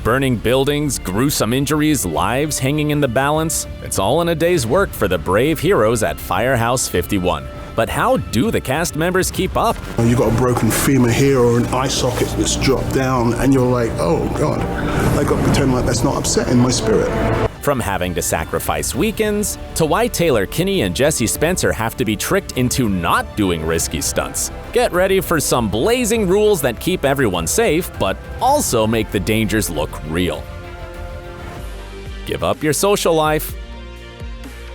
Burning buildings, gruesome injuries, lives hanging in the balance, it's all in a day's work for the brave heroes at Firehouse 51. But how do the cast members keep up? You got a broken femur here or an eye socket that's dropped down, and you're like, oh God, I got to pretend like that's not upsetting my spirit. From having to sacrifice weekends, to why Taylor Kinney and Jesse Spencer have to be tricked into not doing risky stunts. Get ready for some blazing rules that keep everyone safe, but also make the dangers look real. Give up your social life.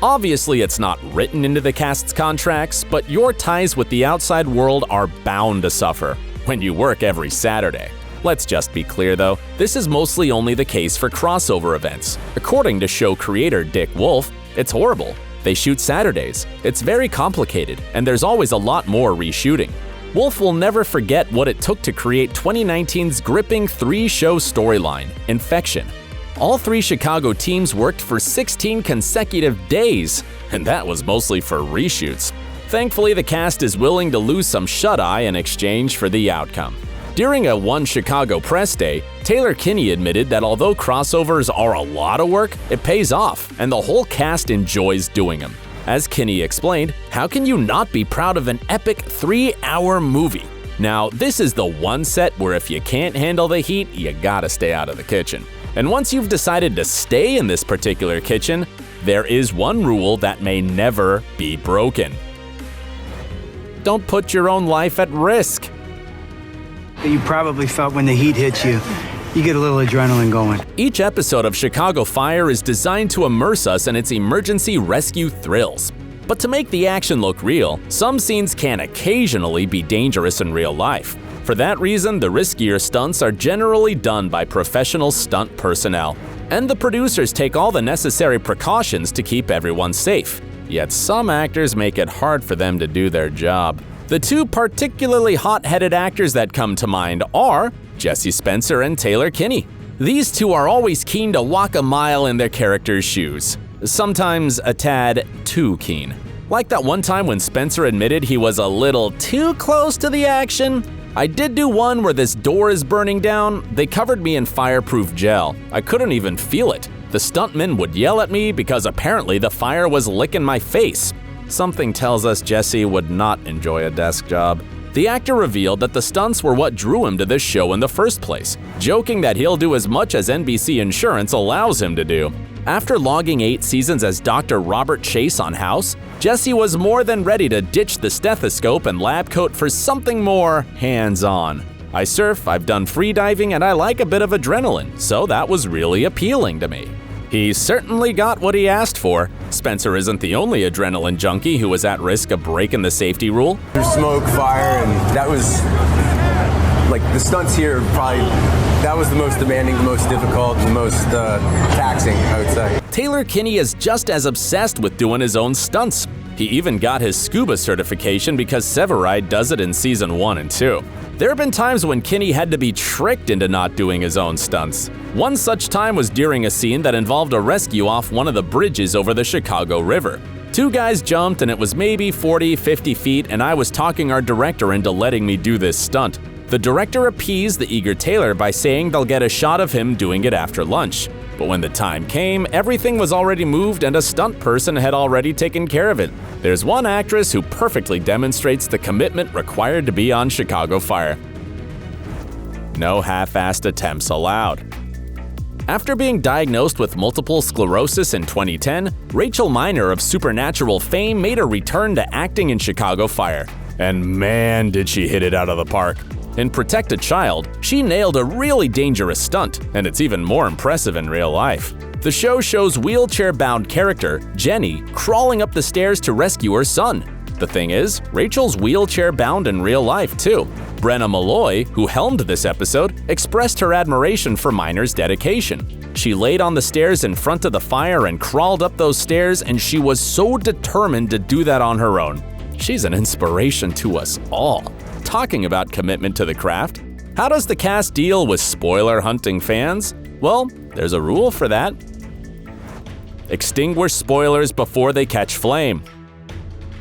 Obviously, it's not written into the cast's contracts, but your ties with the outside world are bound to suffer when you work every Saturday. Let's just be clear though, this is mostly only the case for crossover events. According to show creator Dick Wolf, it's horrible. They shoot Saturdays, it's very complicated, and there's always a lot more reshooting. Wolf will never forget what it took to create 2019's gripping 3-show storyline, Infection. All 3 Chicago teams worked for 16 consecutive days, and that was mostly for reshoots. Thankfully, the cast is willing to lose some shut-eye in exchange for the outcome. During a One Chicago press day, Taylor Kinney admitted that although crossovers are a lot of work, it pays off, and the whole cast enjoys doing them. As Kinney explained, how can you not be proud of an epic 3-hour movie? Now, this is the one set where if you can't handle the heat, you gotta stay out of the kitchen. And once you've decided to stay in this particular kitchen, there is one rule that may never be broken. Don't put your own life at risk. You probably felt when the heat hits you, you get a little adrenaline going. Each episode of Chicago Fire is designed to immerse us in its emergency rescue thrills. But to make the action look real, some scenes can occasionally be dangerous in real life. For that reason, the riskier stunts are generally done by professional stunt personnel, and the producers take all the necessary precautions to keep everyone safe. Yet some actors make it hard for them to do their job. The 2 particularly hot-headed actors that come to mind are Jesse Spencer and Taylor Kinney. These 2 are always keen to walk a mile in their characters' shoes, sometimes a tad too keen. Like that one time when Spencer admitted he was a little too close to the action. I did do one where this door is burning down. They covered me in fireproof gel. I couldn't even feel it. The stuntman would yell at me because apparently the fire was licking my face. Something tells us Jesse would not enjoy a desk job. The actor revealed that the stunts were what drew him to this show in the first place, joking that he'll do as much as NBC insurance allows him to do. After logging 8 seasons as Dr. Robert Chase on House, Jesse was more than ready to ditch the stethoscope and lab coat for something more hands-on. I surf, I've done free diving, and I like a bit of adrenaline, so that was really appealing to me. He certainly got what he asked for. Spencer isn't the only adrenaline junkie who was at risk of breaking the safety rule. There's smoke, fire, and that was, like, the stunts here probably, that was the most demanding, the most difficult, the most taxing, I would say. Taylor Kinney is just as obsessed with doing his own stunts. He even got his scuba certification because Severide does it in season 1 and 2. There have been times when Kinney had to be tricked into not doing his own stunts. One such time was during a scene that involved a rescue off one of the bridges over the Chicago River. 2 guys jumped and it was maybe 40-50 feet, and I was talking our director into letting me do this stunt. The director appeased the eager Taylor by saying they'll get a shot of him doing it after lunch. But when the time came, everything was already moved and a stunt person had already taken care of it. There's one actress who perfectly demonstrates the commitment required to be on Chicago Fire. No half-assed attempts allowed. After being diagnosed with multiple sclerosis in 2010, Rachel Miner of Supernatural fame made a return to acting in Chicago Fire. And man, did she hit it out of the park. In Protect a Child, she nailed a really dangerous stunt, and it's even more impressive in real life. The show shows wheelchair-bound character, Jenny, crawling up the stairs to rescue her son. The thing is, Rachel's wheelchair-bound in real life too. Brenna Malloy, who helmed this episode, expressed her admiration for Miner's dedication. She laid on the stairs in front of the fire and crawled up those stairs, and she was so determined to do that on her own. She's an inspiration to us all. Talking about commitment to the craft, how does the cast deal with spoiler hunting fans? Well, there's a rule for that. Extinguish spoilers before they catch flame.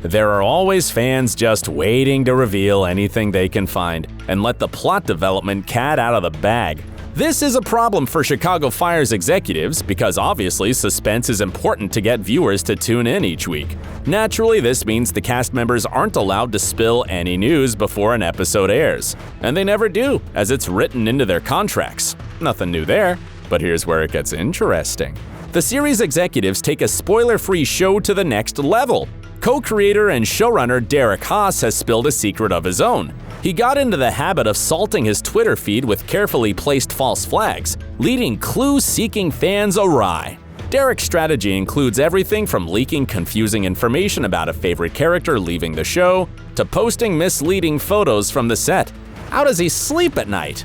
There are always fans just waiting to reveal anything they can find and let the plot development cat out of the bag. This is a problem for Chicago Fire's executives because obviously suspense is important to get viewers to tune in each week. Naturally, this means the cast members aren't allowed to spill any news before an episode airs. And they never do, as it's written into their contracts. Nothing new there, but here's where it gets interesting. The series executives take a spoiler-free show to the next level. Co-creator and showrunner Derek Haas has spilled a secret of his own. He got into the habit of salting his Twitter feed with carefully placed false flags, leading clue-seeking fans awry. Derek's strategy includes everything from leaking confusing information about a favorite character leaving the show, to posting misleading photos from the set. How does he sleep at night?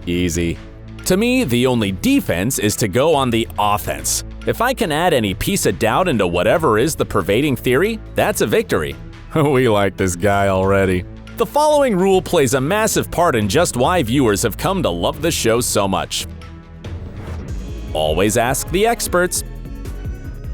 Easy. To me, the only defense is to go on the offense. If I can add any piece of doubt into whatever is the pervading theory, that's a victory. We like this guy already. The following rule plays a massive part in just why viewers have come to love the show so much. Always ask the experts.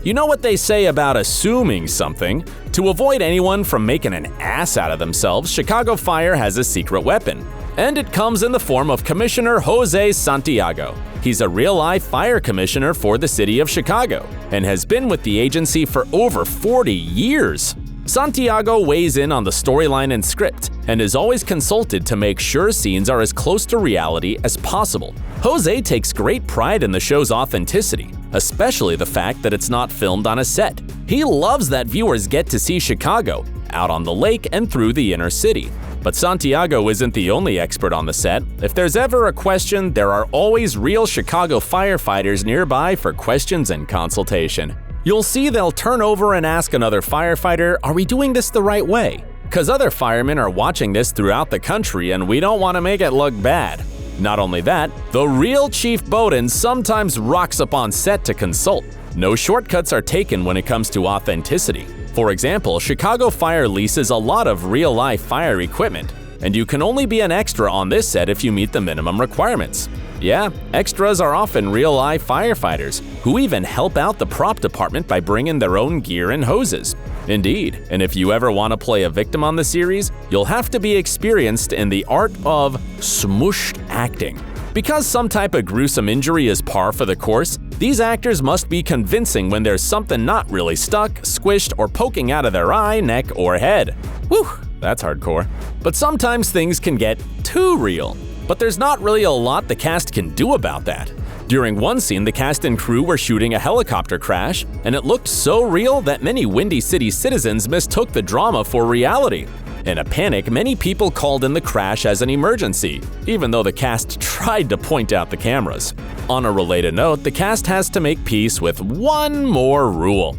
You know what they say about assuming something? To avoid anyone from making an ass out of themselves, Chicago Fire has a secret weapon. And it comes in the form of Commissioner Jose Santiago. He's a real-life fire commissioner for the city of Chicago and has been with the agency for over 40 years. Santiago weighs in on the storyline and script and is always consulted to make sure scenes are as close to reality as possible. Jose takes great pride in the show's authenticity, especially the fact that it's not filmed on a set. He loves that viewers get to see Chicago, out on the lake and through the inner city. But Santiago isn't the only expert on the set. If there's ever a question, there are always real Chicago firefighters nearby for questions and consultation. You'll see they'll turn over and ask another firefighter, "Are we doing this the right way?" Because other firemen are watching this throughout the country and we don't want to make it look bad. Not only that, the real Chief Bowden sometimes rocks up on set to consult. No shortcuts are taken when it comes to authenticity. For example, Chicago Fire leases a lot of real-life fire equipment, and you can only be an extra on this set if you meet the minimum requirements. Yeah, extras are often real-life firefighters, who even help out the prop department by bringing their own gear and hoses. Indeed, and if you ever want to play a victim on the series, you'll have to be experienced in the art of smooshed acting. Because some type of gruesome injury is par for the course, these actors must be convincing when there's something not really stuck, squished, or poking out of their eye, neck, or head. Whew, that's hardcore. But sometimes things can get too real. But there's not really a lot the cast can do about that. During one scene, the cast and crew were shooting a helicopter crash, and it looked so real that many Windy City citizens mistook the drama for reality. In a panic, many people called in the crash as an emergency, even though the cast tried to point out the cameras. On a related note, the cast has to make peace with one more rule.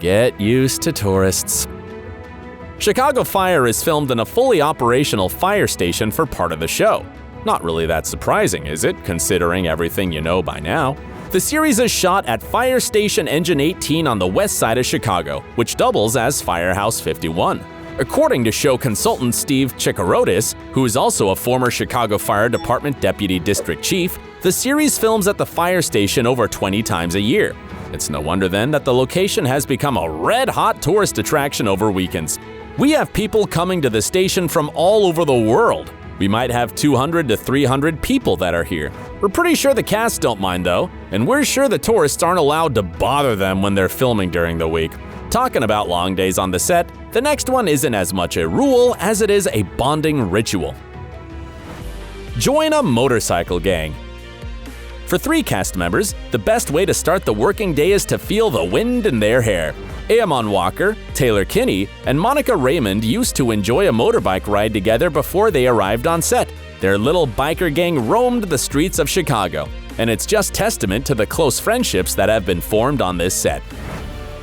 Get used to tourists. Chicago Fire is filmed in a fully operational fire station for part of the show. Not really that surprising, is it, considering everything you know by now? The series is shot at Fire Station Engine 18 on the west side of Chicago, which doubles as Firehouse 51. According to show consultant Steve Chikarodis, who is also a former Chicago Fire Department Deputy District Chief, the series films at the fire station over 20 times a year. It's no wonder then that the location has become a red-hot tourist attraction over weekends. We have people coming to the station from all over the world. We might have 200 to 300 people that are here. We're pretty sure the cast don't mind though, and we're sure the tourists aren't allowed to bother them when they're filming during the week. Talking about long days on the set, the next one isn't as much a rule as it is a bonding ritual. Join a motorcycle gang. For 3 cast members, the best way to start the working day is to feel the wind in their hair. Eamon Walker, Taylor Kinney, and Monica Raymond used to enjoy a motorbike ride together before they arrived on set. Their little biker gang roamed the streets of Chicago, and it's just testament to the close friendships that have been formed on this set.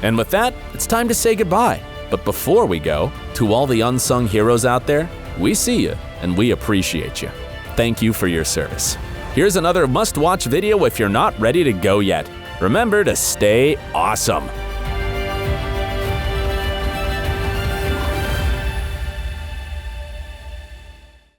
And with that, it's time to say goodbye. But before we go, to all the unsung heroes out there, we see you and we appreciate you. Thank you for your service. Here's another must-watch video if you're not ready to go yet. Remember to stay awesome.